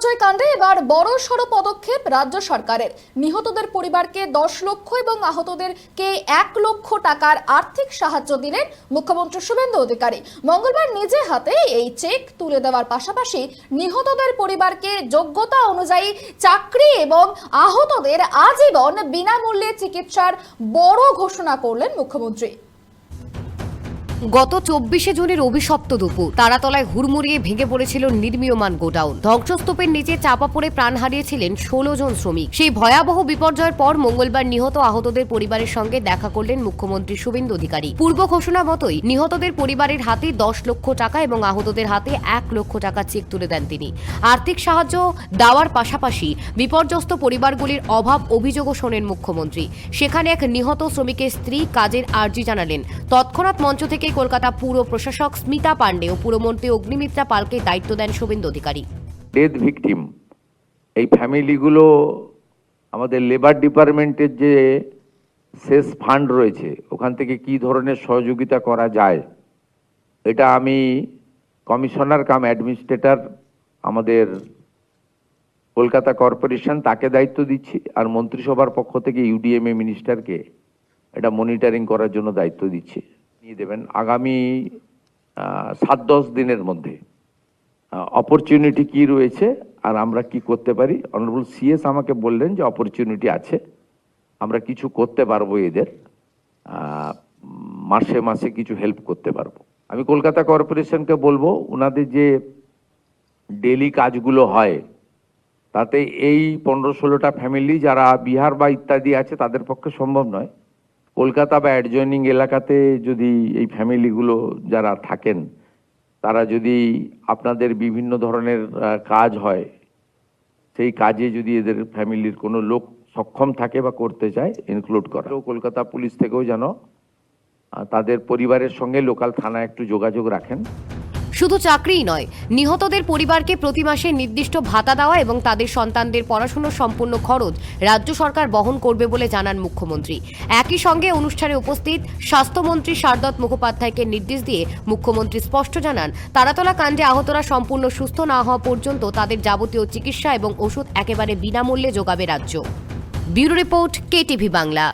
বিপর্যয় কাণ্ডে এবার বড় সড় পদক্ষেপ রাজ্য সরকারের। নিহতদের পরিবারকে 10 লক্ষ এবং আহতদেরকে 1 লক্ষ টাকার আর্থিক সাহায্য দিলেন মুখ্যমন্ত্রী শুভেন্দু অধিকারী। মঙ্গলবার নিজে হাতে এই চেক তুলে দেওয়ার পাশাপাশি নিহতদের পরিবারকে যোগ্যতা অনুযায়ী চাকরি এবং আহতদের আজীবন বিনামূল্যে চিকিৎসার বড় ঘোষণা করলেন মুখ্যমন্ত্রী। গত 24শে জুনের অভিশপ্ত দুপুর তারাতলায় হুড়মুড়িয়ে ভেঙে পড়েছিল নির্মীয়মান গোডাউন। ধ্বংসস্তূপের নিচে চাপা পড়ে প্রাণ হারিয়েছিলেন 16 জন শ্রমিক। সেই ভয়াবহ বিপর্যয়ের পর মঙ্গলবার নিহত আহতদের পরিবারের সঙ্গে দেখা করলেন মুখ্যমন্ত্রী শুভেন্দু অধিকারী। পূর্ব ঘোষণা মতোই নিহতদের পরিবারের হাতে 10 লক্ষ টাকা এবং আহতদের হাতে 1 লক্ষ টাকা চেক তুলে দেন তিনি। আর্থিক সাহায্য দেওয়ার পাশাপাশি বিপর্যস্ত পরিবারগুলির অভাব অভিযোগও শোনেন মুখ্যমন্ত্রী। সেখানে এক নিহত শ্রমিকের স্ত্রী কাজের আর্জি জানালেন। তৎক্ষণাৎ মঞ্চ থেকে কলকাতা পুর প্রশাসক স্মিতা পাণ্ডে ও পুরমন্ত্রী অগ্নিমিত্রা পালকে দায়িত্ব দেন শুভেন্দু অধিকারী। ডেথ ভিকটিম এই ফ্যামিলিগুলো আমাদের লেবার ডিপার্টমেন্টের যে শেষ ফান্ড রয়েছে ওখান থেকে কি ধরনের সহযোগিতা করা যায়, এটা আমি কমিশনার কাম অ্যাডমিনিস্ট্রেটর আমাদের কলকাতা কর্পোরেশন তাকে দায়িত্ব দিচ্ছি, আর মন্ত্রিসভার পক্ষ থেকে ইউডিএমএ মিনিস্টারকে এটা মনিটরিং করার জন্য দায়িত্ব দিচ্ছি। নিয়ে দেবেন আগামী 7-10 দিনের মধ্যে অপরচুনিটি কি রয়েছে আর আমরা কি করতে পারি। অনারেবল সিএস আমাকে বললেন যে অপরচুনিটি আছে, আমরা কিছু করতে পারবো, এদের মাসে মাসে কিছু হেল্প করতে পারবো। আমি কলকাতা কর্পোরেশনকে বলবো ওনাদের যে ডেলি কাজগুলো হয় তাতে এই 15-16টা ফ্যামিলি যারা বিহার বা ইত্যাদি আছে তাদের পক্ষে সম্ভব নয়। কলকাতা বা অ্যাডজয়নিং এলাকাতে যদি এই ফ্যামিলিগুলো যারা থাকেন তারা যদি আপনাদের বিভিন্ন ধরনের কাজ হয় সেই কাজে যদি এদের ফ্যামিলির কোনো লোক সক্ষম থাকে বা করতে চায় ইনক্লুড করা। কলকাতা পুলিশ থেকেও যেন তাদের পরিবারের সঙ্গে লোকাল থানায় একটু যোগাযোগ রাখেন। শুধু চাকরিই নয়, নিহতদের পরিবারকে প্রতি মাসে নির্দিষ্ট ভাতা দেওয়া এবং তাদের সন্তানদের পড়াশোনার সম্পূর্ণ খরচ রাজ্য সরকার বহন করবে বলে জানান মুখ্যমন্ত্রী। একই সঙ্গে অনুষ্ঠানে উপস্থিত স্বাস্থ্যমন্ত্রী শারদত্ত মুখোপাধ্যায়কে নির্দেশ দিয়ে মুখ্যমন্ত্রী স্পষ্ট জানান, তারাতলা কাণ্ডে আহতরা সম্পূর্ণ সুস্থ না হওয়া পর্যন্ত তাদের যাবতীয় চিকিৎসা এবং ওষুধ একেবারে বিনামূল্যে যোগাবে রাজ্য। Bureau report, KTV Bangla.